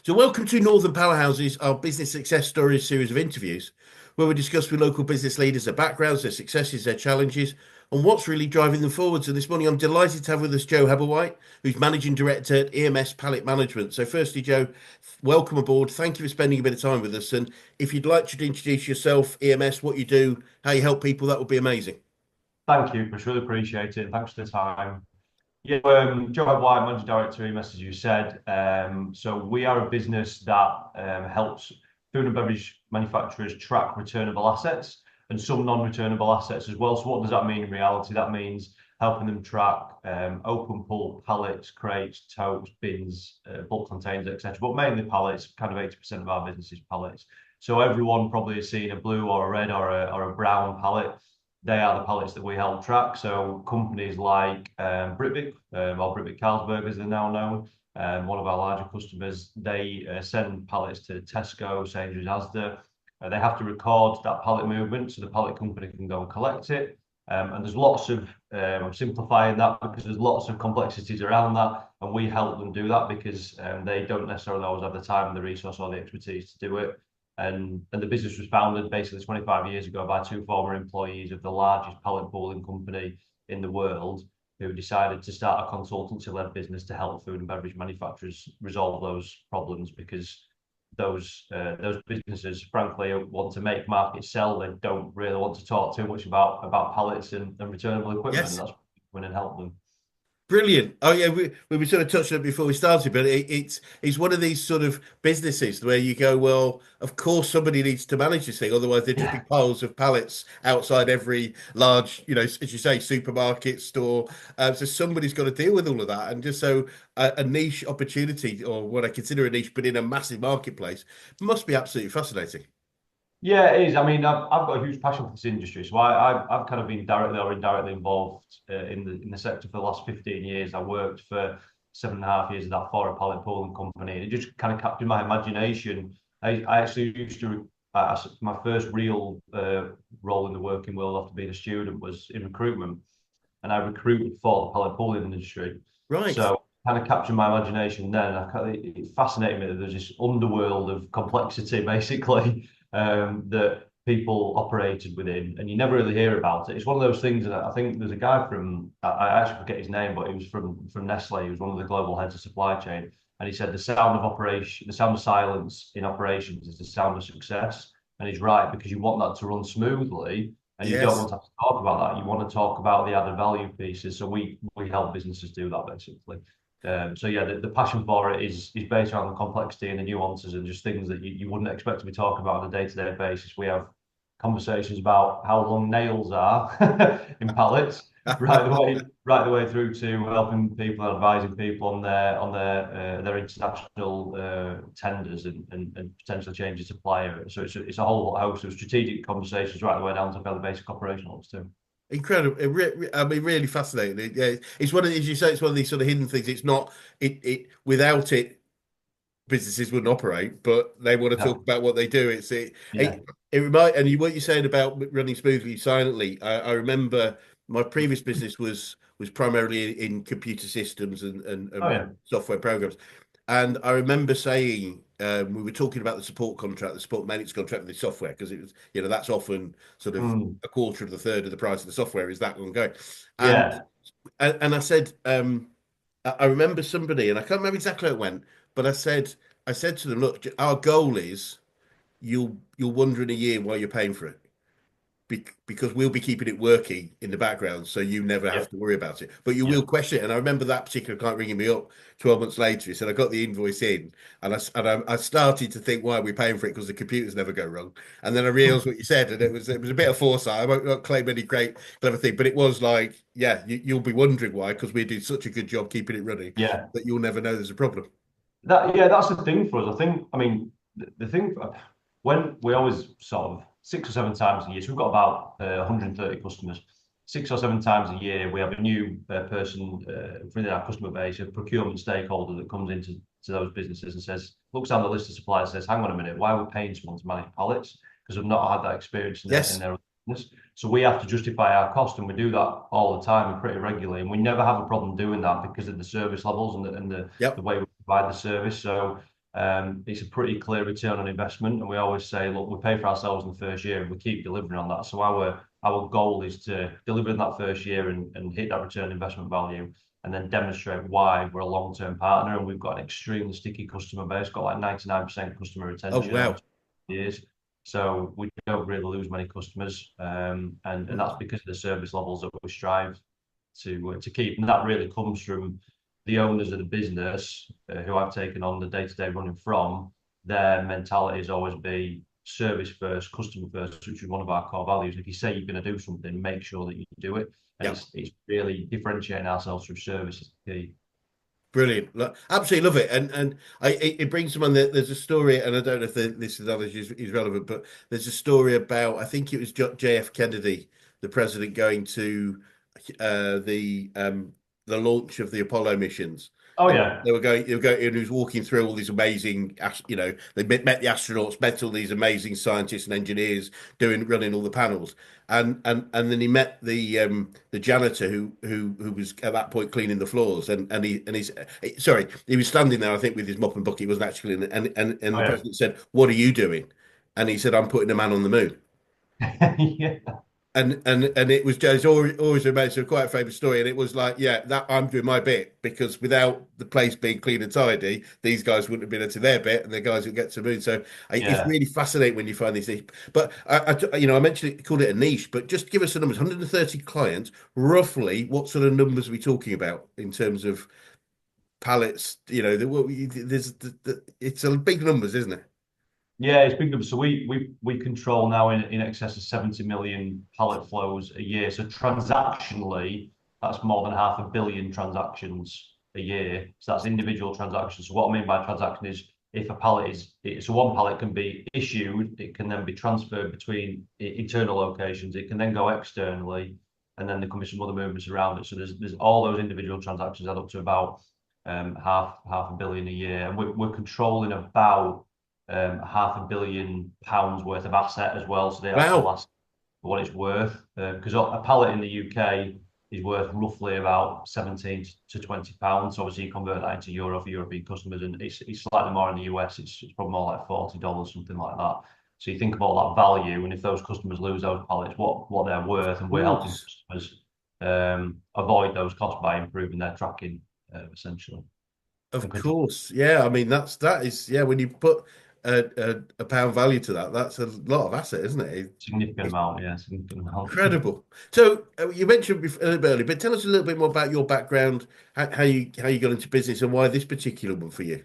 So, welcome to Northern Powerhouses, our business success stories series of interviews, where we discuss with local business leaders their backgrounds, their successes, their challenges, and what's really driving them forward. So, this morning I'm delighted to have with us Joe Hebblewhite, who's Managing Director at EMS Pallet Management. So, firstly, Joe, welcome aboard. Thank you for spending a bit of time with us. And if you'd like to introduce yourself, EMS, what you do, how you help people, that would be amazing. Thank you, Chris. Really appreciate it. Thanks for the time. Yeah, Joe White, Managing Director, EMS, as you said. So we are a business that helps food and beverage manufacturers track returnable assets and some non-returnable assets as well. So what does that mean in reality? That means helping them track open pull pallets, crates, totes, bins, bulk containers, etc. But mainly pallets. Kind of 80% of our business is pallets. So everyone probably has seen a blue or a red or a brown pallet. They are the pallets that we help track. So companies like Britvic, or Britvic Carlsberg as they're now known, one of our larger customers, they send pallets to Tesco, Sainsbury's, Asda. They have to record that pallet movement so the pallet company can go and collect it. And there's lots of, I'm simplifying that because there's lots of complexities around that. And we help them do that because they don't necessarily always have the time and the resource or the expertise to do it. And the business was founded basically 25 years ago by two former employees of the largest pallet pooling company in the world, who decided to start a consultancy-led business to help food and beverage manufacturers resolve those problems because those businesses, frankly, want to make markets sell. They don't really want to talk too much about pallets and returnable equipment, and Yes. that's when and help them. Brilliant. Oh yeah, we sort of touched on it before we started, but it's one of these sort of businesses where you go, well, of course somebody needs to manage this thing, otherwise there'd just be Yeah. piles of pallets outside every large, as you say, supermarket store. So somebody's got to deal with all of that, and just so a niche opportunity, or what I consider a niche, but in a massive marketplace, must be absolutely fascinating. Yeah, it is. I mean, I've got a huge passion for this industry, so I've kind of been directly or indirectly involved in the sector for the last 15 years. I worked for 7.5 years of that for a pallet pooling company, and it just kind of captured my imagination. I actually used to my first real role in the working world after being a student was in recruitment, and I recruited for the pallet pooling industry. Right. So kind of captured my imagination then. It fascinated me that there's this underworld of complexity, basically, that people operated within, and you never really hear about it. It's one of those things that I think there's a guy from, I actually forget his name, but he was from Nestle. He was one of the global heads of supply chain, and he said the sound of operation, the sound of silence in operations is the sound of success. And he's right because you want that to run smoothly, and you don't Yes. want to have to talk about that. You want to talk about the added value pieces. So we help businesses do that basically. So yeah, the passion for it is based around the complexity and the nuances and just things that you wouldn't expect to be talking about on a day-to-day basis. We have conversations about how long nails are in pallets, right the way through to helping people and advising people on their international tenders and potentially changing supplier. So it's a whole host of strategic conversations right the way down to fairly basic operational ones too. Incredible. I mean, really fascinating. Yeah, it's one of, as you say, it's one of these sort of hidden things. It's not without it, businesses wouldn't operate, but they want to talk Yeah, about what they do. yeah, It remind and what you're saying about running smoothly silently. I remember my previous business was primarily in computer systems oh and yeah, software programs, and I remember saying we were talking about the support contract, the support maintenance contract with the software because it was that's often sort of mm, a quarter of the third of the price of the software is that ongoing, and yeah, and I said I remember somebody and I can't remember exactly how it went, but I said to them, look, our goal is you'll wonder in a year why you're paying for it because we'll be keeping it working in the background, so you never yeah, have to worry about it. But you yeah. will question it. And I remember that particular client ringing me up 12 months later. He said, I got the invoice in, and I started to think, why are we paying for it? Because the computers never go wrong. And then I realized what you said, and it was a bit of foresight. I won't not claim any great clever thing, but it was like, yeah, you'll be wondering why because we do such a good job keeping it running Yeah, that you'll never know there's a problem. that's the thing for us. I think, I mean, the thing when we always sort of 6 or 7 times a year, so we've got about 130 customers. 6 or 7 times a year, we have a new person within our customer base, a procurement stakeholder that comes into those businesses and says, looks down the list of suppliers, says, "Hang on a minute, why are we paying someone to manage pallets? Because we've not had that experience in Yes. their business." So we have to justify our cost, and we do that all the time and pretty regularly. And we never have a problem doing that because of the service levels and the Yep. way we provide the service. So it's a pretty clear return on investment. And we always say, look, we pay for ourselves in the first year and we keep delivering on that. So our goal is to deliver in that first year and hit that return on investment value and then demonstrate why we're a long-term partner. And we've got an extremely sticky customer base, got like 99% customer Oh, retention over wow. years. So we don't really lose many customers. And that's because of the service levels that we strive to keep. And that really comes from the owners of the business who I've taken on the day-to-day running from. Their mentality has always been service first, customer first, which is one of our core values. If you say you're going to do something, make sure that you do it. And Yeah. it's really differentiating ourselves through service is the key. Brilliant. Absolutely love it. And it brings to mind that there's a story, and I don't know if this analogy is relevant, but there's a story about, I think it was JF Kennedy, the president, going to the launch of the Apollo missions. Oh And yeah, they were going, and he was walking through all these amazing, they met the astronauts, met all these amazing scientists and engineers running all the panels. And then he met the janitor who was at that point cleaning the floors, and he's sorry, he was standing there, I think, with his mop and bucket. He wasn't actually in it. And oh the yeah, president said, "What are you doing?" And he said, "I'm putting a man on the moon." yeah, And it was just always a quite a famous story. And it was like, yeah, that I'm doing my bit, because without the place being clean and tidy, these guys wouldn't have been able to their bit, and the guys would get to move. So it's yeah. really fascinating when you find these things. But I mentioned it, called it a niche, but just give us the numbers. 130 clients, roughly. What sort of numbers are we talking about in terms of pallets? It's a big numbers, isn't it? Yeah, it's big numbers. So we control now in excess of 70 million pallet flows a year. So transactionally, that's more than 500 million transactions a year. So that's individual transactions. So what I mean by transaction is if a pallet so one pallet can be issued, it can then be transferred between internal locations. It can then go externally, and then there can be some other movements around it. So there's all those individual transactions add up to about half a billion a year, and we're controlling about 500 million pounds worth of asset as well. So the actual Wow. asset, what it's worth, because a pallet in the UK is worth roughly about 17 to 20 pounds. So obviously, you convert that into euro for European customers, and it's slightly more in the US. It's probably more like $40, something like that. So you think of all that value, and if those customers lose those pallets, what they're worth, and we're helping Course. customers avoid those costs by improving their tracking, essentially. Of And control. course, yeah. I mean, that is, yeah. When you put a pound value to that, that's a lot of asset, isn't it? Significant It's amount, yeah, significant amount. incredible. So you mentioned a little bit earlier, but tell us a little bit more about your background, how you got into business, and why this particular one for you.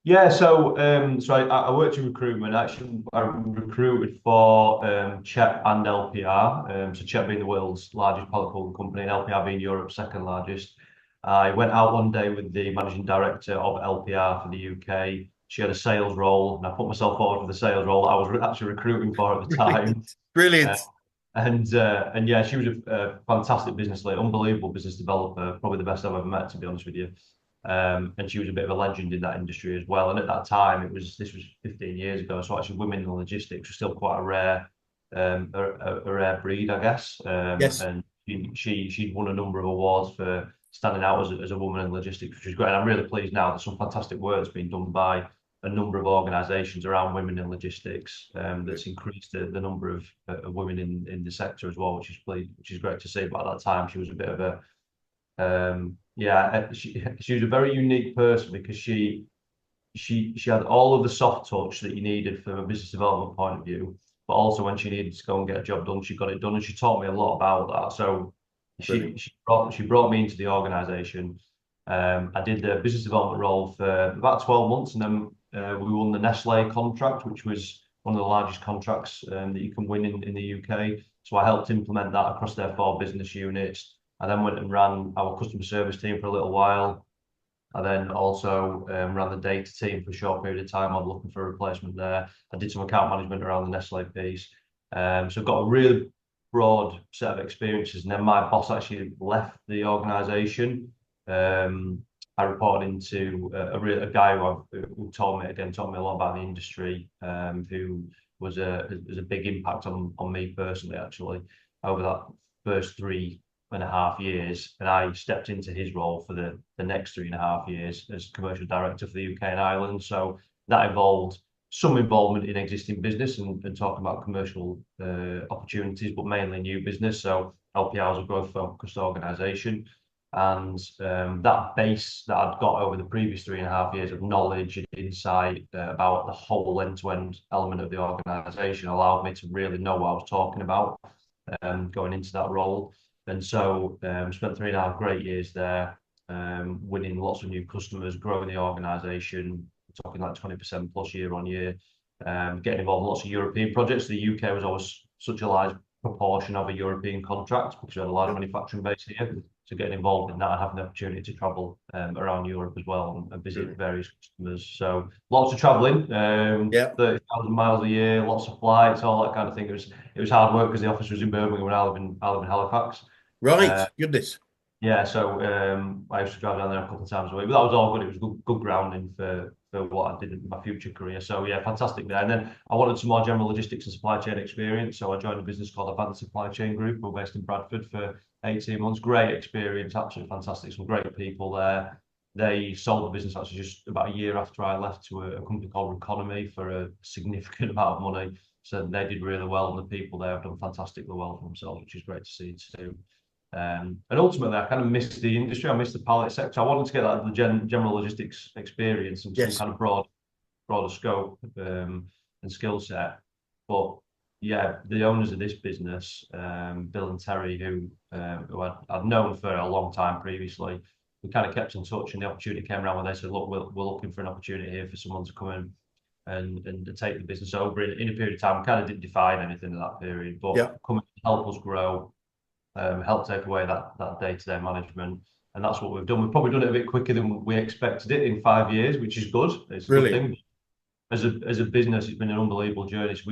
Yeah, so I worked in recruitment. Actually, I recruited for CHEP and LPR. So CHEP being the world's largest pallet pooling company, and LPR being Europe's second largest. I went out one day with the managing director of LPR for the UK. She had a sales role, and I put myself forward for the sales role I was actually recruiting for at the time. Brilliant, Uh, brilliant. and yeah, she was a fantastic business leader, unbelievable business developer, probably the best I've ever met, to be honest with you. And she was a bit of a legend in that industry as well. And at that time, this was 15 years ago, so actually women in logistics were still quite a rare breed, I guess. Yes, And she'd won a number of awards for standing out as a woman in logistics, which is great. And I'm really pleased now that some fantastic work's been done by a number of organisations around women in logistics, that's increased the number of women in the sector as well, which is great to see. But at that time, she was a bit of a she was a very unique person because she had all of the soft touch that you needed from a business development point of view, but also when she needed to go and get a job done, she got it done, and she taught me a lot about that. So brilliant. she brought me into the organisation. I did the business development role for about 12 months, and then we won the Nestle contract, which was one of the largest contracts that you can win in the UK. So I helped implement that across their 4 business units. I then went and ran our customer service team for a little while. I then also ran the data team for a short period of time. I was looking for a replacement there. I did some account management around the Nestle piece. So I've got a really broad set of experiences. And then my boss actually left the organisation. I reported into a guy who taught me a lot about the industry, who was a big impact on me personally, actually, over that first 3.5 years, and I stepped into his role for the next 3.5 years as commercial director for the UK and Ireland. So that involved some involvement in existing business and talking about commercial opportunities, but mainly new business. So LPI was a growth focused organisation. And that base that I'd got over the previous 3.5 years of knowledge and insight about the whole end-to-end element of the organisation allowed me to really know what I was talking about going into that role. And so spent 3.5 great years there, winning lots of new customers, growing the organisation, talking like 20% plus year on year, getting involved in lots of European projects. The UK was always such a large proportion of a European contract because we had a large manufacturing base here. So getting involved in that and having the opportunity to travel around Europe as well and visit various customers. So lots of traveling, Yeah. 30,000 miles a year, lots of flights, all that kind of thing. It was hard work because the office was in Birmingham and I live in Halifax. Right. Uh, Goodness. yeah, so I used to drive down there a couple of times a week, but that was all good. It was good grounding for what I did in my future career. So yeah, fantastic there. And then I wanted some more general logistics and supply chain experience. So I joined a business called Advanced Supply Chain Group. We're based in Bradford for 18 months. Great experience, absolutely fantastic. Some great people there. They sold the business actually just about a year after I left to a company called Economy for a significant amount of money. So they did really well, and the people there have done fantastically well for themselves, which is great to see too. And ultimately, I kind of missed the industry. I missed the pallet sector. I wanted to get that general logistics experience and some Yes. kind of broader scope and skill set. But yeah, the owners of this business, Bill and Terry, who I'd known for a long time previously, we kind of kept in touch, and the opportunity came around when they said, "Look, we're looking for an opportunity here for someone to come in and take the business over in a period of time." We kind of didn't define anything in that period, but Yeah. come and help us grow, help take away that day-to-day management. And that's what we've done. We've probably done it a bit quicker than we expected it in 5 years, which is good. It's a good Brilliant. thing. As a business, it's been an unbelievable journey. So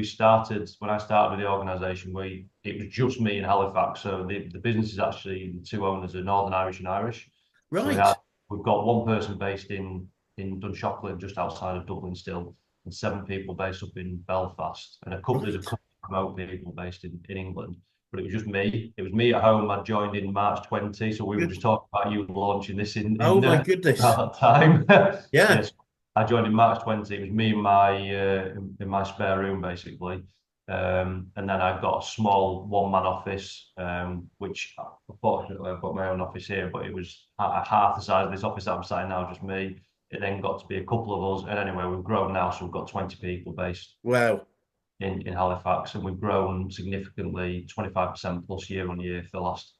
when I started with the organisation, it was just me in Halifax. So the business is actually, the two owners are Northern Irish and Irish. So Right. we've got one person based in Dunshaughlin, just outside of Dublin still, and 7 people based up in Belfast, and there's a Right. couple of remote people based in England. But it was just me. It was me at home. I joined in March 20, so we were Good. just talking about you launching this Oh in my goodness. that time. Yeah. Yes, I joined in March 20. It was me in my spare room basically. And then I've got a small one-man office, which unfortunately I've got my own office here, but it was half the size of this office that I'm sitting now, just me. It then got to be a couple of us, and anyway, we've grown now, so we've got 20 people based Wow. in Halifax, and we've grown significantly, 25% plus year on year for the last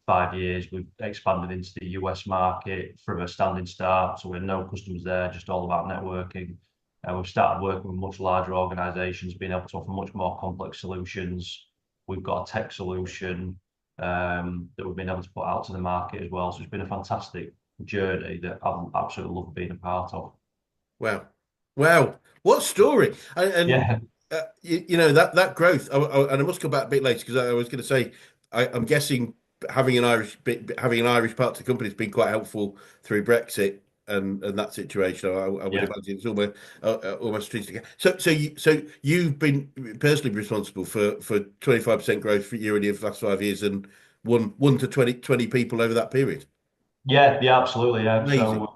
5 years. We've expanded into the US market from a standing start, so we had no customers there, just all about networking. And we've started working with much larger organizations, being able to offer much more complex solutions. We've got a tech solution that we've been able to put out to the market as well. So it's been a fantastic journey that I've absolutely loved being a part of. Wow. Wow. What story. And Yeah, you know that growth. And I must come back a bit later because I was going to say I'm guessing having an Irish part to the company has been quite helpful through Brexit and that situation. I would yeah. imagine it's almost strategic. So you've been personally responsible for 25% growth for year on year for the last 5 years and one to 20 people over that period. Yeah, absolutely. Yeah. Amazing.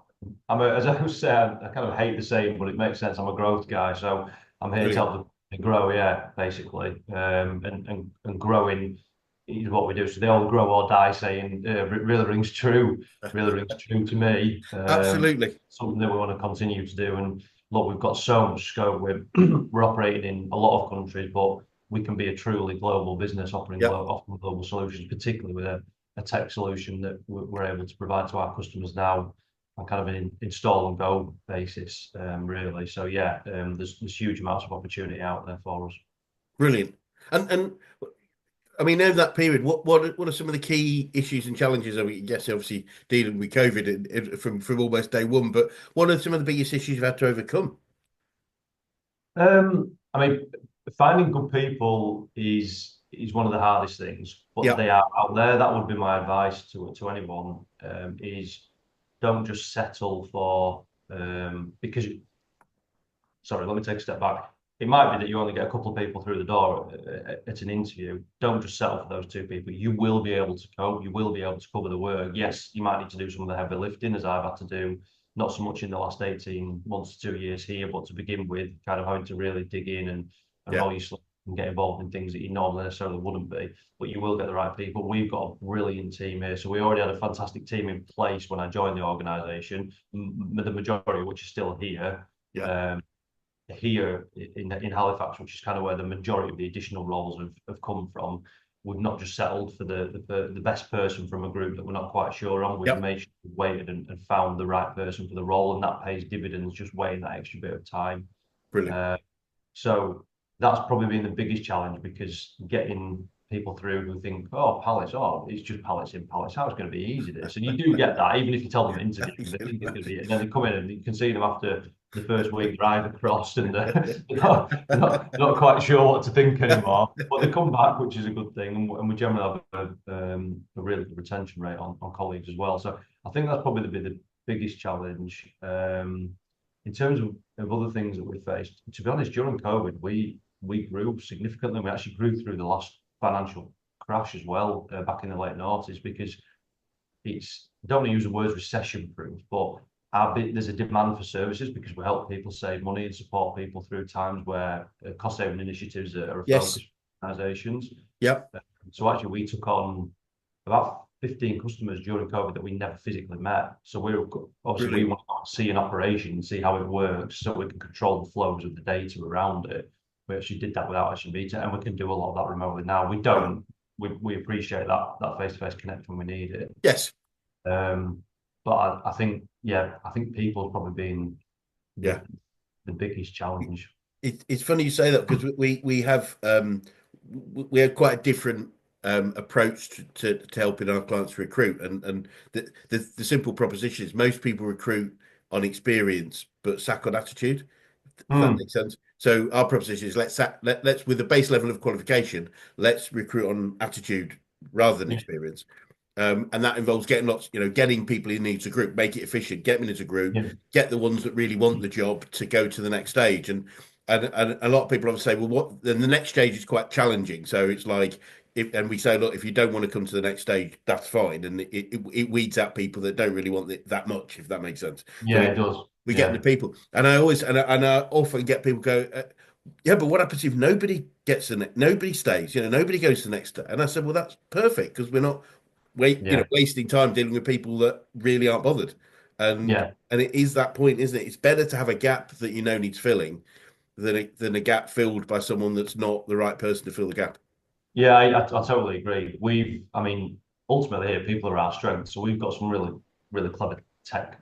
So as I was saying, I kind of hate the saying, but it makes sense. I'm a growth guy, so I'm here to Brilliant. help the grow. Yeah, basically, and growing is what we do. So they all grow or die saying really rings true. Really rings true to me. Absolutely. Something that we want to continue to do. And look, we've got so much scope. We're operating in a lot of countries, but we can be a truly global business Yep. offering global solutions, particularly with a tech solution that we're able to provide to our customers now on kind of an install and go basis, really. So yeah, there's huge amounts of opportunity out there for us. Brilliant. And I mean, over that period, what are some of the key issues and challenges? I mean, yes, obviously dealing with COVID from almost day one, but what are some of the biggest issues you've had to overcome? I mean, finding good people is one of the hardest things, but Yeah. they are out there. That would be my advice to anyone. Is don't just settle for because sorry, let me take a step back. it might be that you only get a couple of people through the door at an interview. Don't just settle for those two people. You will be able to cope. You will be able to cover the work. Yes, you might need to do some of the heavy lifting, as I've had to do, not so much in the last 18 months to 2 years here, but to begin with, kind of having to really dig in and Yeah. roll your sleeves and get involved in things that you normally necessarily wouldn't be. But you will get the right people. We've got a brilliant team here. So we already had a fantastic team in place when I joined the organisation, the majority of which is still here. Yeah. Um, Here in Halifax, which is kind of where the majority of the additional roles have come from, we've not just settled for the best person from a group that we're not quite sure on. We've Yep. made sure we've waited and found the right person for the role, and that pays dividends just waiting that extra bit of time. Brilliant. Uh, so that's probably been the biggest challenge because getting people through who think, oh, pallets, oh, it's just pallets in pallets. How it's going to be easy this? And you do get that, even if you tell them interviewing, they think it's going to be, and then they come in and you can see them after the first week drive across and they're not quite sure what to think anymore. But they come back, which is a good thing, and we generally have a really good retention rate on colleagues as well. So I think that's probably the biggest challenge. In terms of other things that we faced, to be honest, during COVID, we grew significantly. We actually grew through the last financial crash as well, back in the late noughties, because it's, I don't want to use the words recession proof, but there's a demand for services because we help people save money and support people through times where cost saving initiatives are a Yes. focus for organisations. Yep. So actually, we took on about 15 customers during COVID that we never physically met. So we're obviously we Brilliant. want to see an operation, see how it works, so we can control the flows of the data around it. We actually did that without actually meeting, and we can do a lot of that remotely now. We don't. We appreciate that face-to-face connect when we need it. Yes. Um, but I think, yeah, I think people have probably been the Yeah. the biggest challenge. It's funny you say that because we have we have quite a different approach to helping our clients recruit, and the simple proposition is most people recruit on experience but sack on attitude, if that Mm, makes sense. So our proposition is let's with the base level of qualification, let's recruit on attitude rather than yeah, experience. And that involves getting lots, getting people in into a group, make it efficient, get them into a group, yeah, get the ones that really want the job to go to the next stage. And a lot of people obviously say, well, what then the next stage is quite challenging. So it's like and we say, look, if you don't want to come to the next stage, that's fine. And it weeds out people that don't really want it that much, if that makes sense. So yeah, it does. we get the Yeah, people. And I always and I often get people go, yeah, but what happens if nobody gets nobody stays, nobody goes to the next day? And I said, well, that's perfect because we're not yeah, wasting time dealing with people that really aren't bothered. And yeah. and it is that point, isn't it? It's better to have a gap that needs filling than a gap filled by someone that's not the right person to fill the gap. Yeah, I totally agree. I mean, ultimately here, people are our strength. So we've got some really clever tech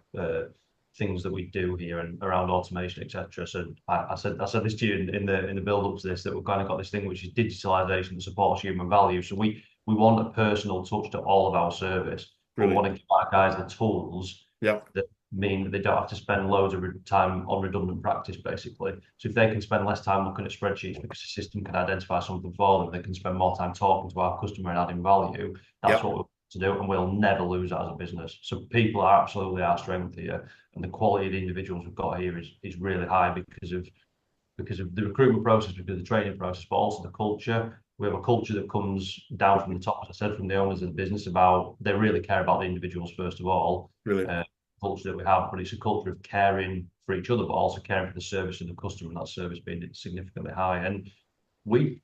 things that we do here and around automation, etc. So I said this to you in the build up to this that we've kind of got this thing which is digitalization that supports human value. So we want a personal touch to all of our service, but we Brilliant. want to give our guys the tools Yeah. that mean that they don't have to spend loads of time on redundant practice, basically. So if they can spend less time looking at spreadsheets because the system can identify something for them, they can spend more time talking to our customer and adding value. That's Yeah. what we want to do, and we'll never lose that as a business. So people are absolutely our strength here, and the quality of the individuals we've got here is really high because of the recruitment process, because of the training process, but also the culture. We have a culture that comes down from the top, as I said, from the owners of the business about they really care about the individuals first of all. Brilliant. Uh, Culture that we have, but it's a culture of caring for each other, but also caring for the service of the customer, and that service being significantly high. And we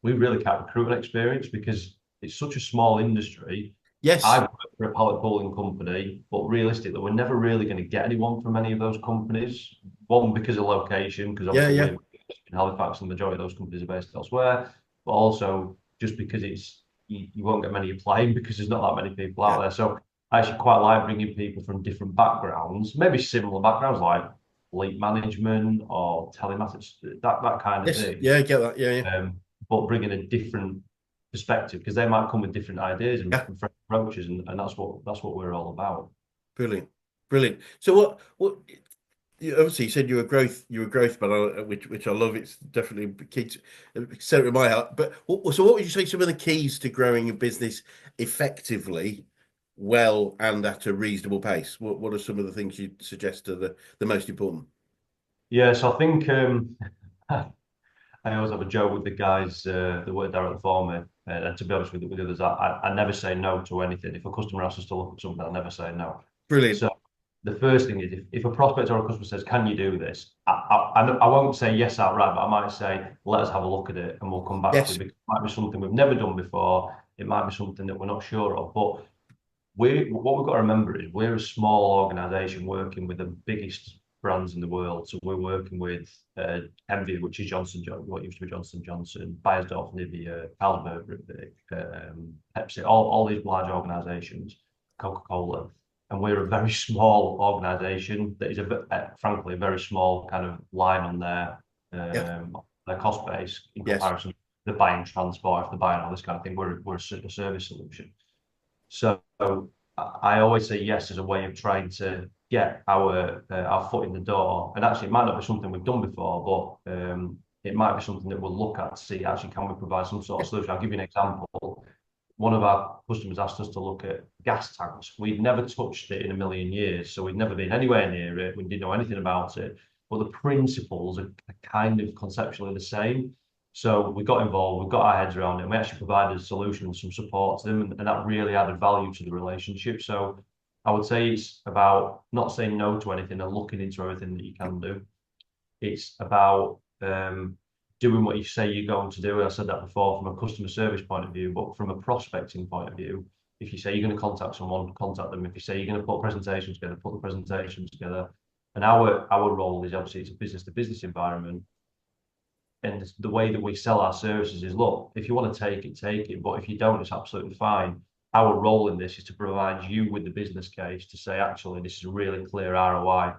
really can't recruit an experience because it's such a small industry. I Yes. work for a pallet pooling company, but realistically, we're never really going to get anyone from any of those companies. One, because of location, because Yeah. obviously Yeah. we're in Halifax and the majority of those companies are based elsewhere, but also just because you won't get many applying because there's not that many people Yeah. out there. So I actually quite like bringing people from different backgrounds, maybe similar backgrounds like fleet management or telematics, that kind of Yes. thing. Yeah. I get that. Yeah. Yeah. But bringing a different perspective because they might come with different ideas and Yeah. fresh approaches, and that's what we're all about. Brilliant. Brilliant. So what obviously you said you're a growth man, which I love. It's definitely key center of my heart. But what would you say some of the keys to growing a business effectively, well, and at a reasonable pace? What are some of the things you'd suggest are the most important? Yeah, so I think I always have a joke with the guys that work directly for me. And to be honest with others, I never say no to anything. If a customer asks us to look at something, I never say no. Brilliant. So the first thing is if a prospect or a customer says, "Can you do this?" I won't say yes outright, but I might say, "Let us have a look at it, and we'll come back to you." Yes. Because it might be something we've never done before. It might be something that we're not sure of. But what we've got to remember is we're a small organisation working with the biggest brands in the world. So we're working with Envy, which is what used to be Johnson Johnson, Beiersdorf, Nivea, Carlsberg, Pepsi, all these large organisations, Coca-Cola, and we're a very small organisation that is frankly a very small kind of line on Yeah. their cost base in Yes. comparison. They're buying transport, if they're buying all this kind of thing, we're a service solution. So I always say yes as a way of trying to get our foot in the door. And actually, it might not be something we've done before, but it might be something that we'll look at to see actually can we provide some sort of solution. I'll give you an example. One of our customers asked us to look at gas tanks. We'd never touched it in a million years, so we'd never been anywhere near it. We didn't know anything about it, but the principles are kind of conceptually the same. So we got involved, we got our heads around it, and we actually provided a solution and some support to them, and that really added value to the relationship. So I would say it's about not saying no to anything and looking into everything that you can do. It's about doing what you say you're going to do. And I said that before from a customer service point of view, but from a prospecting point of view, if you say you're going to contact someone, contact them. If you say you're going to put presentations together, put the presentations together. And our role is obviously it's a business to business environment. And the way that we sell our services is, look, if you want to take it, take it. But if you don't, it's absolutely fine. Our role in this is to provide you with the business case to say, actually, this is a really clear ROI.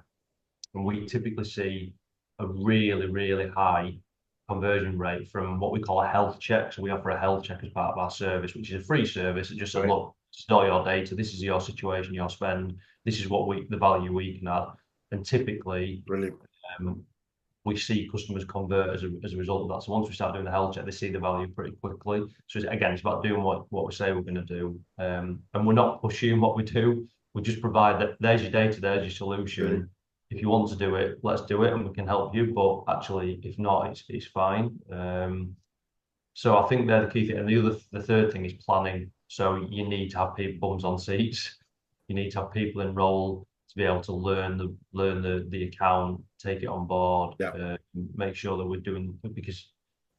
And we typically see a really, really high conversion rate from what we call a health check. So we offer a health check as part of our service, which is a free service. It just says, Right. look, this is all your data. This is your situation, your spend. This is the value we can add. And typically, Brilliant. um, we see customers convert as a result of that. So once we start doing the health check, they see the value pretty quickly. So again, it's about doing what we say we're going to do. And we're not pushing what we do. We just provide that there's your data, there's your Brilliant. solution. If you want to do it, let's do it and we can help you. But actually, if not, it's fine. So I think they're the key thing. And the third thing is planning. So you need to have people bums on seats. You need to have people enrolled to be able to learn the account, take it on board, Yeah. make sure that we're doing because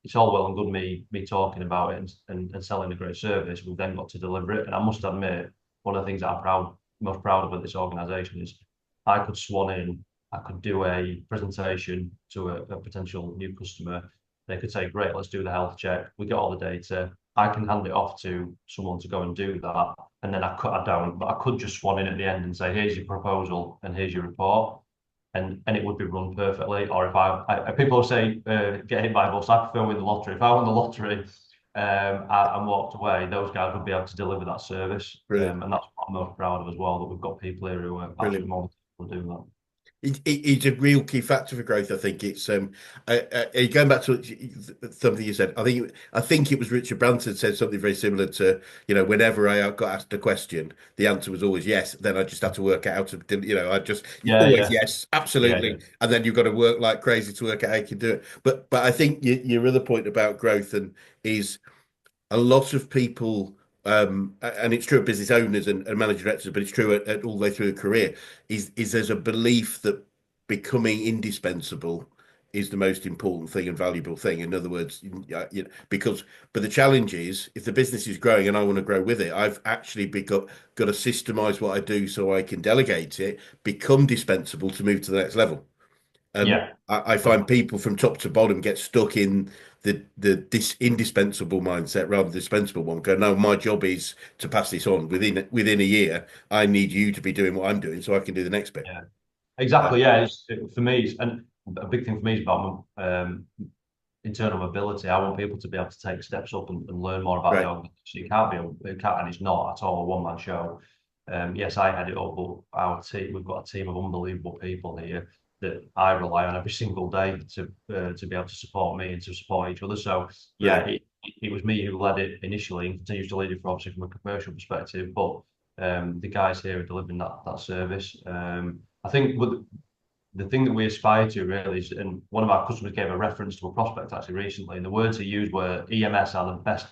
it's all well and good me talking about it and selling a great service. We've then got to deliver it. And I must admit, one of the things that most proud of at this organisation is I could swan in, I could do a presentation to a potential new customer. They could say, great, let's do the health check. We get all the data. I can hand it off to someone to go and do that. And then I don't, but I could just swan in at the end and say, here's your proposal and here's your report. And it would be run perfectly. Or if people say, get hit by a bus, I prefer win the lottery. If I won the lottery and walked away, those guys would be able to deliver that service. Brilliant. And that's what I'm most proud of as well, that we've got people here who are absolutely Brilliant. more than capable of doing that. It's a real key factor for growth. I think it's going back to something you said. I think it was Richard Branson said something very similar to whenever I got asked a question, the answer was always yes. Then I just had to work out I just Yeah, always yeah, yes, yeah, absolutely, yeah, and then you've got to work like crazy to work out how you can do it. But I think your other point about growth and is a lot of people, and it's true of business owners and managing directors, but it's true at all the way through a career, is there's a belief that becoming indispensable is the most important thing and valuable thing. In other words, but the challenge is if the business is growing and I want to grow with it, I've actually got to systemize what I do so I can delegate it, become dispensable to move to the next level. And yeah. I find people from top to bottom get stuck in this indispensable mindset rather than dispensable one. Go, no, my job is to pass this on within a year. I need you to be doing what I'm doing so I can do the next bit. Yeah. Uh, Exactly. Yeah. For me, and a big thing for me is about internal mobility. I want people to be able to take steps up and learn more about the right, organization. It can't, and it's not at all a one man show. Yes, I head it up, but we've got a team of unbelievable people here that I rely on every single day to be able to support me and to support each other. So yeah, brilliant. it was me who led it initially and continues to lead it for obviously from a commercial perspective, but the guys here are delivering that service. I think the thing that we aspire to really is, and one of our customers gave a reference to a prospect actually recently, and the words he used were EMS are the best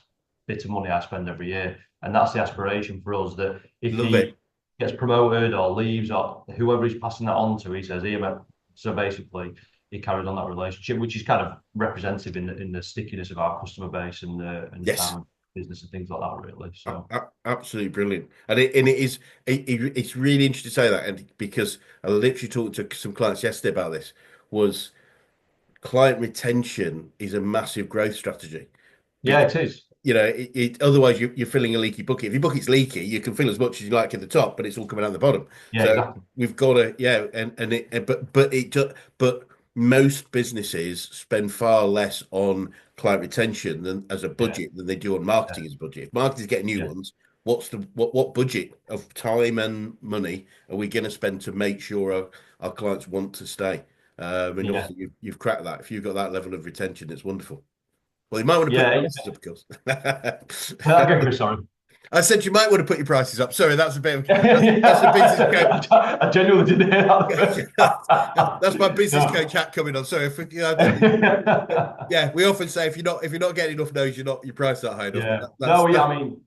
bit of money I spend every year. And that's the aspiration for us, that if Love it. he gets promoted or leaves or whoever he's passing that on to, he says EMS. So basically, he carries on that relationship, which is kind of representative in the stickiness of our customer base and the Yes. time of business and things like that, really. So Absolutely brilliant, and it is it's really interesting to say that, and because I literally talked to some clients yesterday about this, was client retention is a massive growth strategy yeah, because it is. otherwise you're filling a leaky bucket. If your bucket's leaky, you can fill as much as you like at the top, but it's all coming out the bottom. Yeah, So exactly. we've got to, yeah, and it but most businesses spend far less on client retention than as a Yeah, budget than they do on marketing yeah, as a budget. If marketing's getting new yeah, ones, what budget of time and money are we going to spend to make sure our clients want to stay? And yeah, obviously you've cracked that. If you've got that level of retention, it's wonderful. Well, you might want to put your yeah. prices up, of course. Say that again, Chris. Sorry. I said you might want to put your prices up. Sorry, that's a bit of that's the business coach. Yeah, I genuinely didn't hear that first. That's my business No. coach hat coming on. Sorry, yeah, we often say if you're not getting enough no's, you're not your price not high enough. But Yeah. No, yeah, I mean,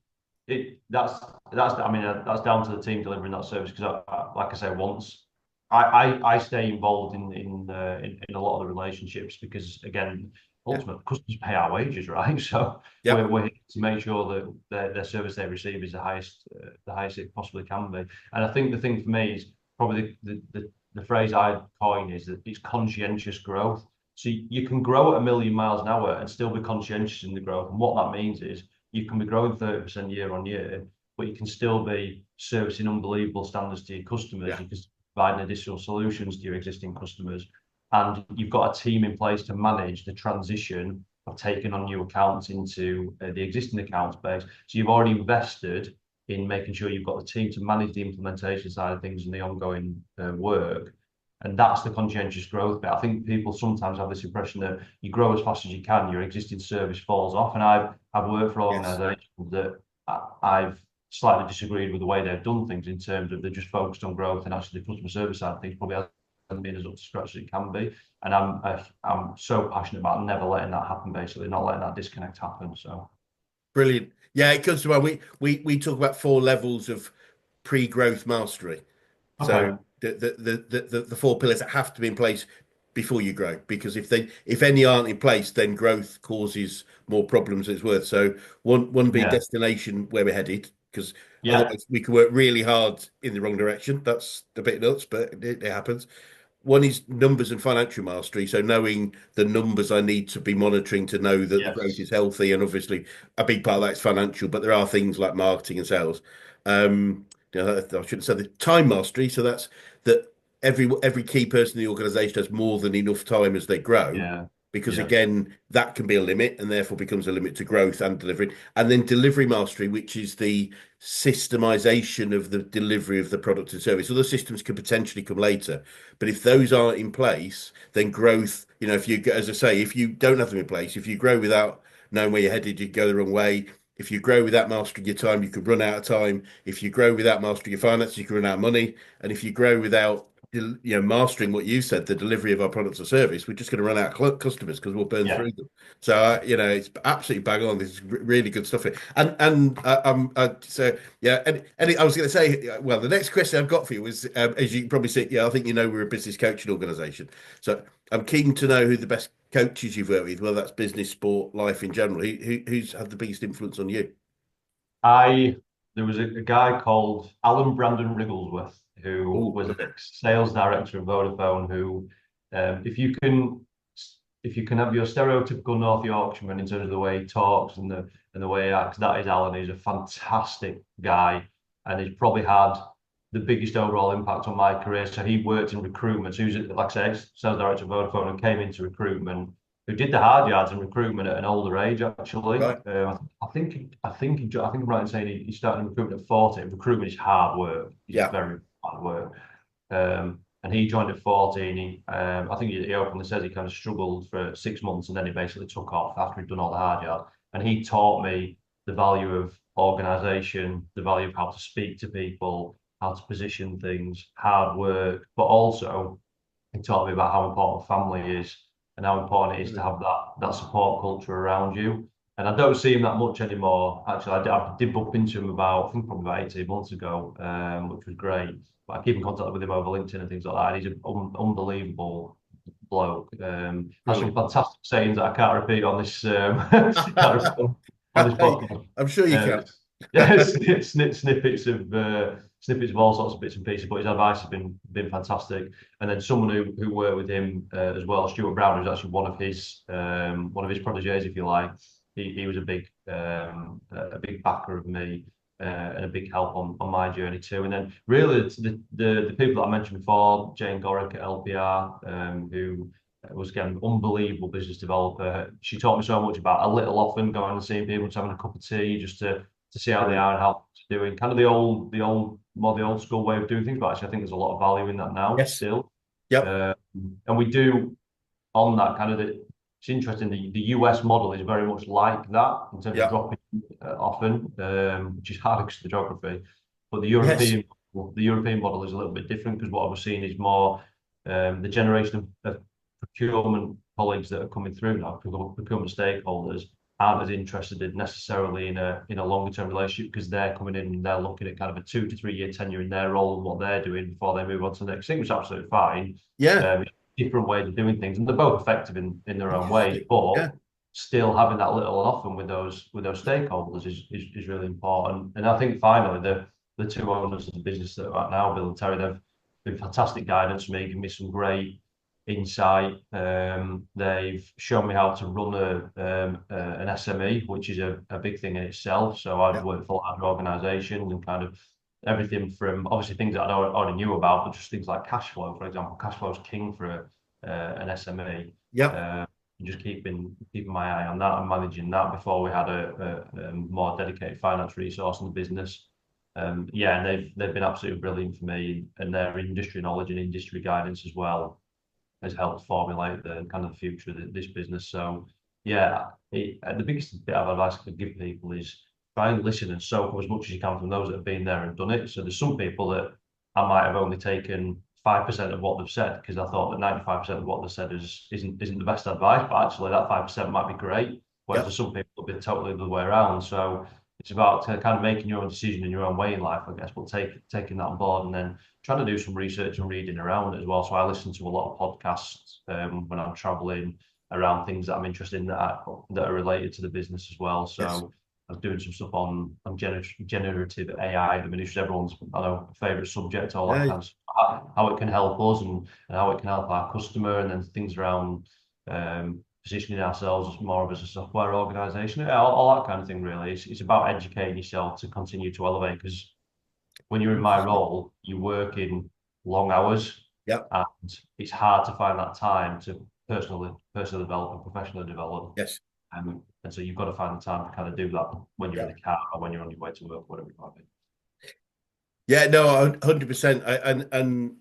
that's I mean that's down to the team delivering that service because like I say once I stay involved in a lot of the relationships because again yeah, ultimately customers pay our wages, right? So yeah, we're here to make sure that their service they receive is the highest it possibly can be. And I think the thing for me is probably the phrase I coin is that it's conscientious growth. So you can grow at a million miles an hour and still be conscientious in the growth. And what that means is you can be growing 30% year on year, but you can still be servicing unbelievable standards to your customers. yeah, You can provide additional solutions to your existing customers. And you've got a team in place to manage the transition of taking on new accounts into the existing accounts base. So you've already invested in making sure you've got the team to manage the implementation side of things and the ongoing work. And that's the conscientious growth bit. I think people sometimes have this impression that you grow as fast as you can, your existing service falls off. And I've worked for yes, organisations that I've slightly disagreed with the way they've done things in terms of they're just focused on growth and actually the customer service side of things probably hasn't been as up to scratch as it can be. And I'm so passionate about never letting that happen, basically, not letting that disconnect happen. So brilliant. Yeah, it comes to mind. We talk about 4 levels of pre-growth mastery. So okay, the 4 pillars that have to be in place before you grow, because if any aren't in place, then growth causes more problems than it's worth. So one being yeah, destination where we're headed, because yeah, otherwise we can work really hard in the wrong direction. That's a bit nuts, but it happens. One is numbers and financial mastery. So knowing the numbers I need to be monitoring to know that the growth yes, is healthy, and obviously a big part of that is financial, but there are things like marketing and sales. I shouldn't say the time mastery. So that's that every key person in the organisation has more than enough time as they grow, yeah, because yeah, again that can be a limit and therefore becomes a limit to growth and delivery. And then delivery mastery, which is the systemization of the delivery of the product and service. Other systems could potentially come later, but if those aren't in place, then growth, if you, as I say, if you don't have them in place, if you grow without knowing where you're headed, you go the wrong way. If you grow without mastering your time, you could run out of time. If you grow without mastering your finances, you can run out of money. And if you grow without, mastering what you said, the delivery of our products or service, we're just going to run out of customers because we'll burn yeah. through them. So, it's absolutely bang on. This is really good stuff here. So yeah, and I was going to say, well, the next question I've got for you was, as you can probably see, yeah, I think we're a business coaching organisation. So I'm keen to know who the best coaches you've worked with, whether that's business, sport, life in general. Who's had the biggest influence on you? I There was a guy called Alan Brandon Wrigglesworth who Oh, was an love it. ex-sales director of Vodafone. Who, if you can have your stereotypical North Yorkshireman in terms of the way he talks and the way he acts, that is Alan. He's a fantastic guy, and he's probably had the biggest overall impact on my career. So he worked in recruitment. So he was, like I say, sales director of Vodafone and came into recruitment, who did the hard yards in recruitment at an older age, actually. Right. I think I'm right in saying he started in recruitment at 40. Recruitment is hard work. It's Yeah. very hard work. And he joined at 14. I think he openly says he kind of struggled for 6 months and then he basically took off after he'd done all the hard yards. And he taught me the value of organization, the value of how to speak to people, how to position things, hard work, but also he taught me about how important family is and how important it is to Mm. have that support culture around you. And I don't see him that much anymore. Actually, I did bump into him about, I think probably about 18 months ago, which was great. But I keep in contact with him over LinkedIn and things like that. And he's an unbelievable bloke. Has some Brilliant. fantastic sayings that I can't repeat on this can't repeat on this podcast. I'm sure you Um, can. yeah, snippets of all sorts of bits and pieces. But his advice has been fantastic. And then someone who worked with him as well, Stuart Brown, who's actually one of his proteges, if you like. He was a big backer of me. And a big help on my journey too. And then really the people that I mentioned before, Jane Gorick at LPR, who was again unbelievable business developer. She taught me so much about a little often going and seeing people, just having a cup of tea, just to see how they Brilliant. are and how they're doing. Kind of the old school way of doing things. But actually, I think there's a lot of value in that now Yes. still. Yep. Uh, and we do on that kind of it's interesting. The US model is very much like that in terms of Yep. dropping often, which is hard because of the geography. But Yes. The European model is a little bit different because what I was seeing is more the generation of procurement colleagues that are coming through now, procurement stakeholders aren't as interested in necessarily in a longer term relationship because they're coming in and they're looking at kind of a 2 to 3 year tenure in their role and what they're doing before they move on to the next thing, which is absolutely fine. Yeah. Different ways of doing things, and they're both effective in their own ways. Fantastic. But Yeah. still having that little and often with those stakeholders is really important. And I think finally the two owners of the business that are at now, Bill and Terry, they've been fantastic guidance for me, giving me some great insight. They've shown me how to run an SME, which is a big thing in itself. So I've Yeah. worked for large organisations and kind of everything from obviously things that I already knew about, but just things like cash flow, for example. Cash flow is king for an SME. Yep. Uh, just keeping my eye on that and managing that before we had a more dedicated finance resource in the business. Yeah, and they've been absolutely brilliant for me, and their industry knowledge and industry guidance as well has helped formulate the kind of the future of this business. So yeah, the biggest bit of advice I could give people is try and listen and soak up as much as you can from those that have been there and done it. So there's some people that I might have only taken 5% of what they've said because I thought that 95% of what they said isn't the best advice, but actually that 5% might be great. Whereas Yep. there's some people that have been totally the other way around. So it's about kind of making your own decision in your own way in life, I guess, but taking that on board and then trying to do some research and reading around it as well. So I listen to a lot of podcasts when I'm traveling around things that I'm interested in that are related to the business as well. Yes. So I'm doing some stuff on generative AI at the minute, which is everyone's favourite subject, all that Yeah. kind of stuff, how it can help us and how it can help our customer, and then things around positioning ourselves as more of as a software organisation, all that kind of thing. Really, it's about educating yourself to continue to elevate because when you're in my Fantastic. role, you work in long hours, Yep. and it's hard to find that time to personally develop and professionally develop. Yes. And so you've got to find the time to kind of do that when you're in Yep. the car or when you're on your way to work, whatever it might be. Yeah, no, 100%. And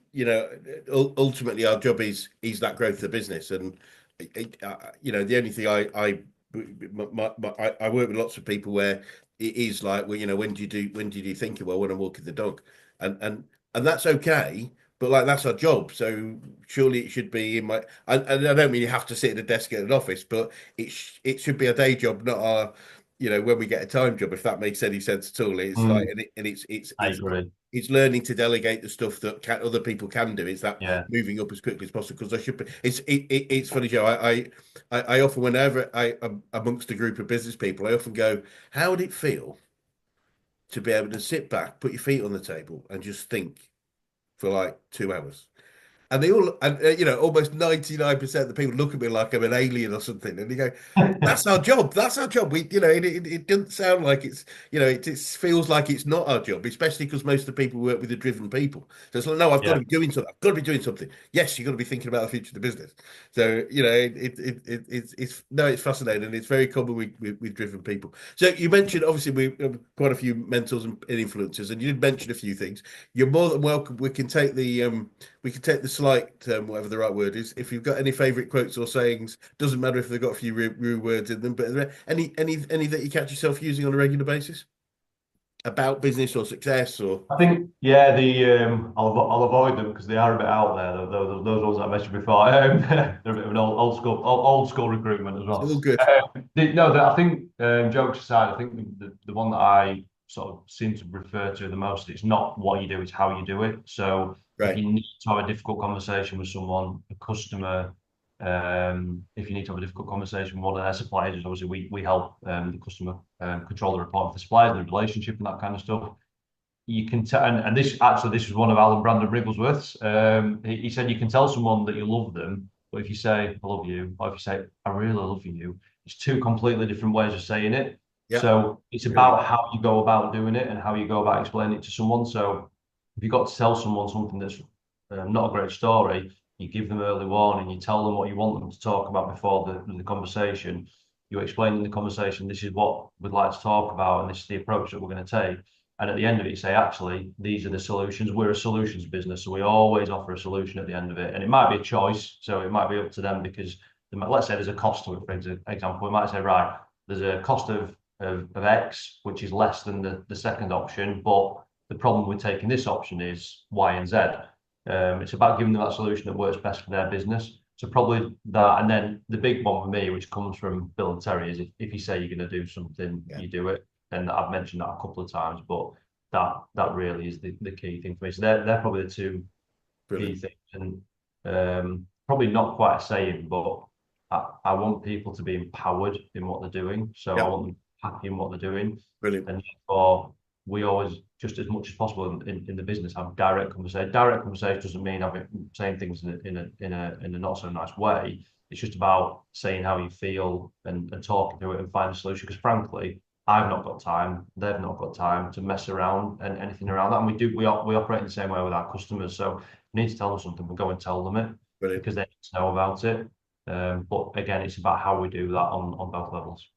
ultimately our job is that growth of the business. And the only thing I work with lots of people where it is like, well, when do you do thinking? Well, when I'm walking the dog, and and and that's okay. But like that's our job, so surely it should be in my. And I don't mean you have to sit at a desk at an office, but it should be a day job, not our, when we get a time job. If that makes any sense at all, it's like, Mm, and I agree. it's learning to delegate the stuff that other people can do. It's that Yeah. moving up as quickly as possible because I should be. It's funny, Joe. I often, whenever I'm amongst a group of business people, I often go, "How would it feel to be able to sit back, put your feet on the table, and just think for like 2 hours?" And they all, and almost 99% of the people look at me like I'm an alien or something. And you go, that's our job. That's our job. It doesn't sound like it's, it feels like it's not our job, especially because most of the people work with the driven people. So it's like, no, I've got Yeah. to be doing something. I've got to be doing something. Yes, you've got to be thinking about the future of the business. So, it's fascinating. And it's very common with driven people. So you mentioned, obviously, we have quite a few mentors and influencers, and you did mention a few things. You're more than welcome. We can take the slight, whatever the right word is. If you've got any favourite quotes or sayings, doesn't matter if they've got a few rude words in them, but are there any that you catch yourself using on a regular basis? about business or success or I think, yeah, I'll avoid them because they are a bit out there. Those ones I mentioned before, they're a bit of an old school recruitment as it's well. all good. No, I think jokes aside, I think the one that I sort of seem to refer to the most, it's not what you do, it's how you do it. So if Right. you need to have a difficult conversation with someone, a customer, if you need to have a difficult conversation with one of their suppliers, obviously we help the customer control the report for the suppliers, the relationship and that kind of stuff. You can tell, and this was one of Alan Brandon Wrigglesworth's. He said you can tell someone that you love them, but if you say I love you, or if you say I really love you, it's two completely different ways of saying it. Yeah. So it's Really. about how you go about doing it and how you go about explaining it to someone. So if you've got to tell someone something that's not a great story, you give them early warning, you tell them what you want them to talk about before the conversation. You explain in the conversation, this is what we'd like to talk about, and this is the approach that we're going to take. And at the end of it, you say, actually, these are the solutions. We're a solutions business, so we always offer a solution at the end of it. And it might be a choice, so it might be up to them because let's say there's a cost to it, for example. We might say, right, there's a cost of X, which is less than the second option, but the problem with taking this option is Y and Z. It's about giving them that solution that works best for their business. So probably that, and then the big one for me, which comes from Bill and Terry, is if you say you're going to do something, Yeah. you do it. And I've mentioned that a couple of times, but that really is the key thing for me. So they're probably the two key Brilliant. things, and probably not quite a saying, but I want people to be empowered in what they're doing. So I Yeah. want them happy in what they're doing, Brilliant. and therefore we always, just as much as possible in the business, have direct conversation. Direct conversation doesn't mean having saying things in a not so nice way. It's just about saying how you feel and talking through it and find a solution. Because frankly, I've not got time. They've not got time to mess around and anything around that. And we operate in the same way with our customers. So if we need to tell them something, we'll go and tell them it Brilliant. because they need to know about it. But again, it's about how we do that on both levels.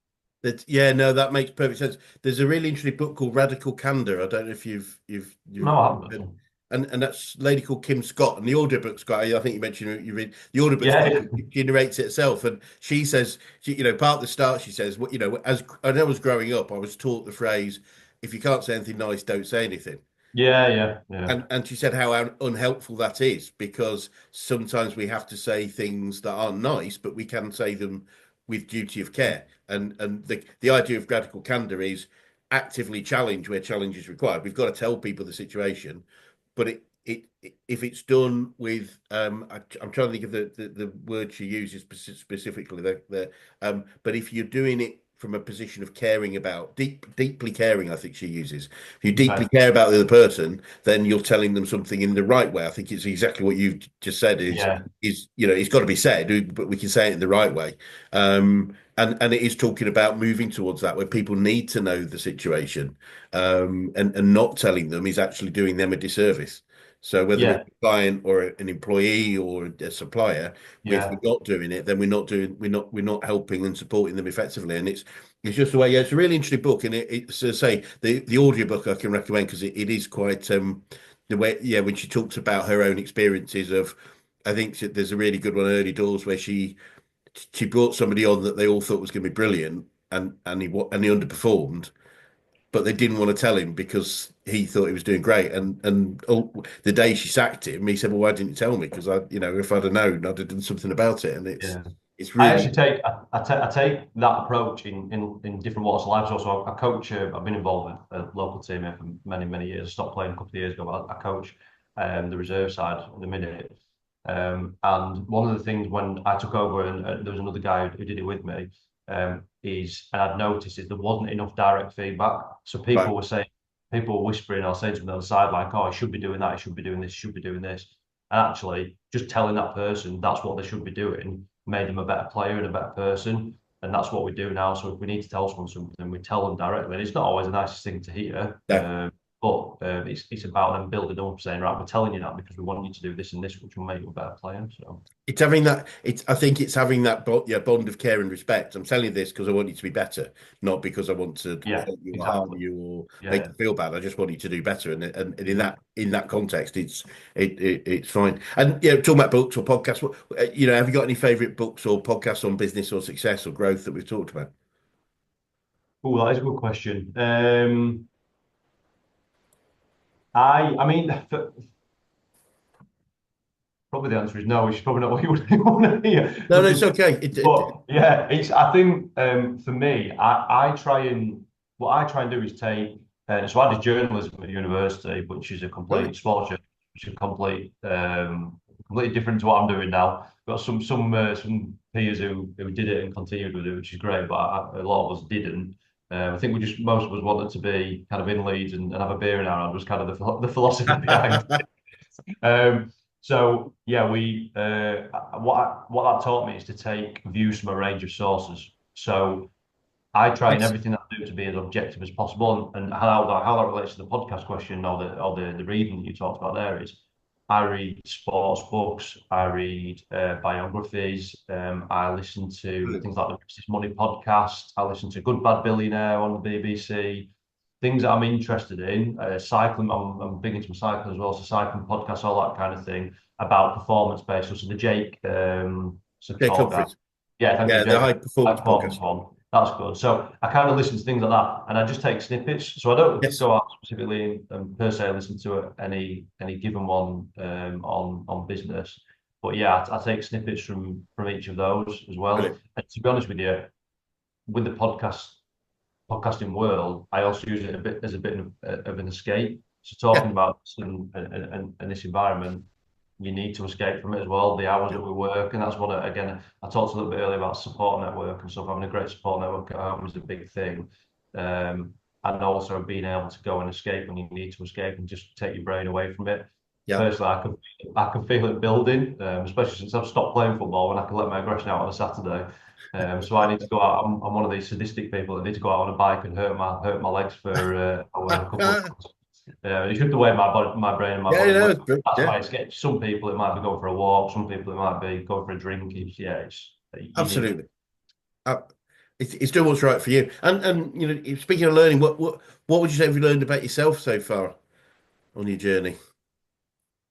Yeah, no, that makes perfect sense. There's a really interesting book called Radical Candor. I don't know if No, you've I haven't. read, and that's a lady called Kim Scott, and the audiobook's got. I think you mentioned you read the audiobook's Yeah, great. yeah, It narrates it itself, and she says, part of the start, she says, what as I was growing up, I was taught the phrase, "If you can't say anything nice, don't say anything." yeah, yeah, yeah, And she said how unhelpful that is because sometimes we have to say things that aren't nice, but we can say them with duty of care. And the idea of radical candor is actively challenge where challenge is required. We've got to tell people the situation, but if it's done with I'm trying to think of the word she uses specifically but if you're doing it from a position of caring about deeply caring, I think she uses. If you deeply okay, care about the other person, then you're telling them something in the right way. I think it's exactly what you've just said yeah, it's got to be said, but we can say it in the right way. And it is talking about moving towards that where people need to know the situation, and not telling them is actually doing them a disservice. So whether it's yeah, a client or an employee or a supplier, if we're yeah, not doing it, then we're not helping and supporting them effectively. And it's just the way. Yeah, it's a really interesting book, and it's to say the audiobook I can recommend because it is quite the way. Yeah, when she talks about her own experiences of, I think there's a really good one, Early Doors, where she brought somebody on that they all thought was going to be brilliant, and he underperformed, but they didn't want to tell him because he thought he was doing great. And the day she sacked him, he said, "Well, why didn't you tell me? Because if I'd have known, I'd have done something about it." And it's yeah. it's I really actually I take that approach in different walks of life. So I coach. I've been involved with a local team here for many years. I stopped playing a couple of years ago, but I coach the reserve side at the minute. And one of the things when I took over, and there was another guy who did it with me, and I'd noticed is there wasn't enough direct feedback. So right. people were whispering or saying to me on the side like, "Oh, I should be doing that. I should be doing this. Should be doing this." And actually, just telling that person that's what they should be doing made them a better player and a better person. And that's what we do now. So if we need to tell someone something, we tell them directly. And it's not always the nicest thing to hear, Yeah. but it's about them building up, saying, right, we're telling you that because we want you to do this and this, which will make you a better player. So It's having that. I think it's having that bond of care and respect. I'm telling you this because I want you to be better, not because I want to yeah, hurt you or harm exactly. you or make Yeah, you feel bad. I just want you to do better. And in yeah. that context, it's fine. And talking about books or podcasts, have you got any favorite books or podcasts on business or success or growth that we've talked about? Oh, that is a good question. I mean, probably the answer is no, which is probably not what you would want to hear. No, no, it's okay. But yeah, it's. I think for me, I try and what I try and do is take. So I did journalism at university, which is a Right. complete sports journalism, which is completely different to what I'm doing now. Got some peers who did it and continued with it, which is great. But a lot of us didn't. I think we just most of us wanted to be kind of in Leeds and have a beer in our hand was kind of the philosophy behind. Um, so yeah, we what that taught me is to take views from a range of sources. So I try in Yes. everything I do to be as objective as possible, and how that relates to the podcast question or the reading that you talked about there is, I read sports books, I read biographies, I listen to Brilliant. things like the Business Money podcast, I listen to Good Bad Billionaire on the BBC, things that I'm interested in. Cycling, I'm big into cycling as well, so cycling podcasts, all that kind of thing about performance based. So the Jake Jake Support guy, Humphries. yeah, thank you, Yeah, the Jake. high High performance performance podcast. one. That's good. So I kind of listen to things like that, and I just take snippets. So I don't Yes. go out specifically and per se listen to any given one on business. But yeah, I take snippets from each of those as well. Brilliant. And to be honest with you, with the podcasting world, I also use it a bit as a bit of an escape. So talking Yeah. about this and this environment, you need to escape from it as well. The hours Yeah. that we work, and that's what again I talked a little bit earlier about support network and stuff. Having a great support network at home is a big thing, and also being able to go and escape when you need to escape and just take your brain away from it. Yeah. Personally, I can feel it building, especially since I've stopped playing football and I can let my aggression out on a Saturday. So I need to go out. I'm one of these sadistic people that need to go out on a bike and hurt my legs for a couple of hours. It's just the way my brain and my Yeah, you body know, work. it's brilliant. That's Yeah, why it's getting. Some people it might be going for a walk. Some people it might be going for a drink. It's you need. absolutely. Uh, it's doing what's right for you. And you know, speaking of learning, what would you say have you learned about yourself so far on your journey?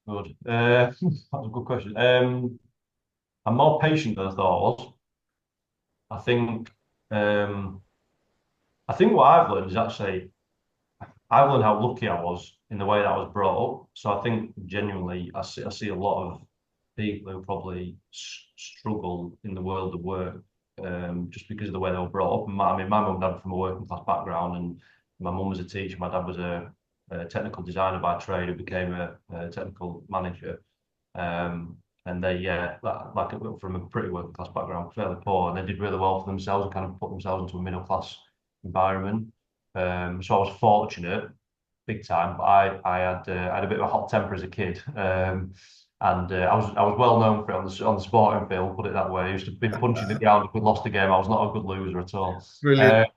Good. That's a good question. I'm more patient than I thought I was. I think. Um, I think what I've learned is actually I've learned how lucky I was in the way that I was brought up. So I think genuinely, I see a lot of people who probably struggle in the world of work just because of the way they were brought up. I mean, my mum and dad from a working class background, and my mum was a teacher. My dad was a technical designer by trade who became a technical manager. And they, yeah, like from a pretty working class background, fairly poor, and they did really well for themselves and kind of put themselves into a middle class environment. So I was fortunate, big time. But I had a bit of a hot temper as a kid, and I was well known for it on the sporting field. Put it that way. I used to be punching the ground if we lost a game. I was not a good loser at all. Brilliant.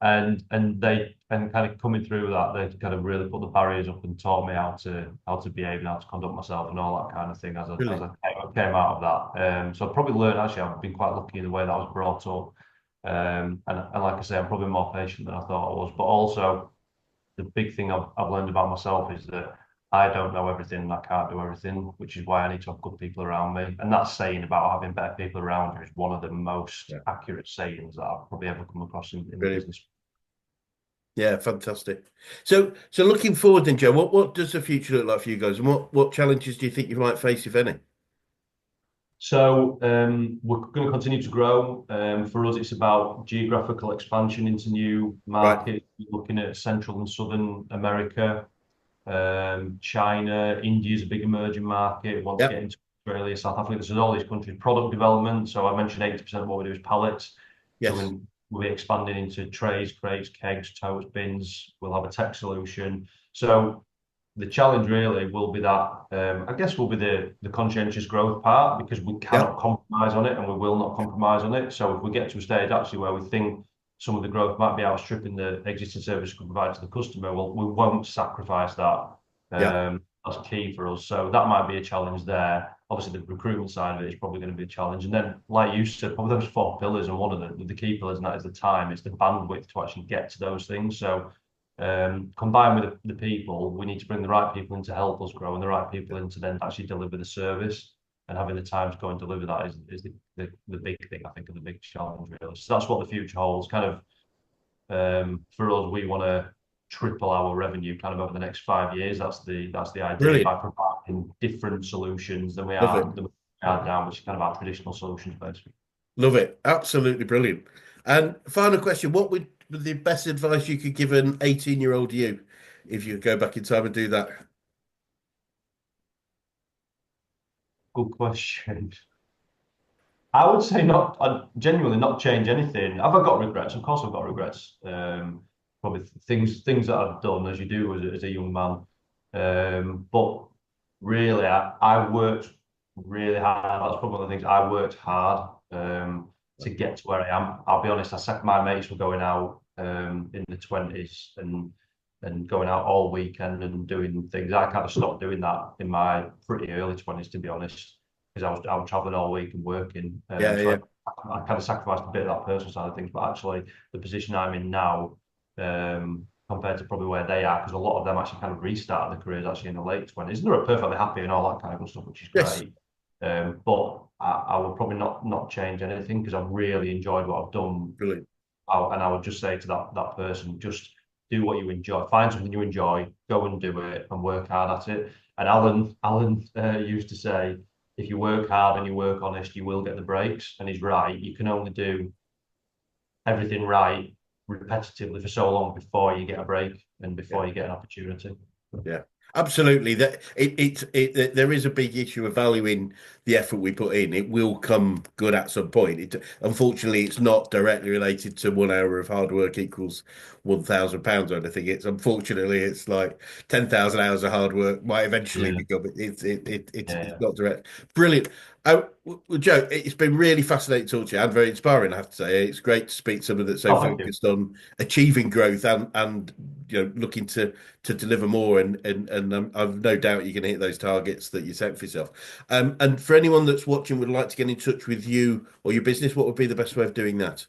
And kind of coming through that, they kind of really put the barriers up and taught me how to behave and how to conduct myself and all that kind of thing as Brilliant. I came out of that. So I probably learned actually I've been quite lucky in the way that I was brought up. And like I say, I'm probably more patient than I thought I was. But also the big thing I've learned about myself is that I don't know everything and I can't do everything, which is why I need to have good people around me. And that saying about having better people around you is one of the most Yeah. accurate sayings that I've probably ever come across in the Brilliant. business. Yeah, fantastic. So looking forward then, Joe, what does the future look like for you guys, and what challenges do you think you might face, if any? So we're going to continue to grow. For us, it's about geographical expansion into new Right. markets, looking at Central and Southern America, China, India is a big emerging market. We want to Yeah. get into Australia, South Africa. There's all these countries. Product development. So I mentioned 80% of what we do is pallets. So Yes. we'll be expanding into trays, crates, kegs, totes, bins. We'll have a tech solution. So the challenge really will be that I guess will be the conscientious growth part because we Yeah. cannot compromise on it and we will not compromise on it. So if we get to a stage actually where we think some of the growth might be outstripping the existing service we can provide to the customer, well, we won't sacrifice that. Yeah. That's key for us. So that might be a challenge there. Obviously, the recruitment side of it is probably going to be a challenge. And then, like you said, probably those four pillars, and one of the key pillars, and that is the time, it's the bandwidth to actually get to those things. So combined with the people, we need to bring the right people in to help us grow and the right people in to then actually deliver the service. And having the time to go and deliver that is the big thing, I think, and the big challenge, really. So that's what the future holds. Kind of for us, we want to triple our revenue kind of over the next 5 years. That's the idea Brilliant. by providing different solutions than we Love it. are now, which is kind of our traditional solutions based. Love it. Absolutely brilliant. And final question, what would be the best advice you could give an 18-year-old you if you could go back in time and do that? Good question. I would say not. I genuinely not change anything. Have I got regrets? Of course, I've got regrets. Probably things that I've done as you do as a young man. But really, I worked really hard. That's probably one of the things I worked hard to get to where I am. I'll be honest. My mates were going out in the 20s and going out all weekend and doing things. I kind of stopped doing that in my pretty early 20s, to be honest, because I was traveling all week and working. Yeah, So yeah. I kind of sacrificed a bit of that personal side of things. But actually, the position I'm in now, compared to probably where they are, because a lot of them actually kind of restarted their careers actually in the late 20s. And they were perfectly happy and all that kind of good stuff, which is Yes. great. But I would probably not change anything because I've really enjoyed what I've done. Brilliant. And I would just say to that person, just do what you enjoy, find something you enjoy, go and do it, and work hard at it. And Alan used to say, if you work hard and you work honest, you will get the breaks. And he's right. You can only do everything right repetitively for so long before you get a break and Yeah. before you get an opportunity. Yeah, absolutely. That there is a big issue of valuing the effort we put in. It will come good at some point. Unfortunately, it's not directly related to 1 hour of hard work equals £1,000 or anything. Unfortunately it's like 10,000 hours of hard work might eventually Yeah, become. It's yeah. not direct. Brilliant. Well, Joe, it's been really fascinating to talk to you and very inspiring, I have to say. It's great to speak to someone that's so Oh, thank you. focused on achieving growth and looking to deliver more and I've no doubt you're going to hit those targets that you set for yourself. And for anyone that's watching would like to get in touch with you or your business, what would be the best way of doing that?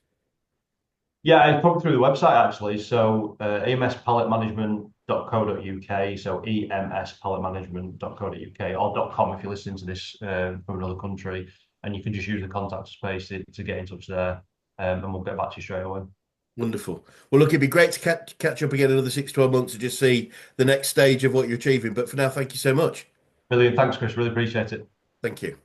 Yeah, it's probably through the website actually. So emspalletmanagement.co.uk. So emspalletmanagement.co.uk or .com if you're listening to this from another country. And you can just use the contact space to get in touch there. And we'll get back to you straight away. Wonderful. Well, look, it'd be great to catch up again another 6 to 12 months to just see the next stage of what you're achieving. But for now, thank you so much. Brilliant. Thanks, Chris. Really appreciate it. Thank you.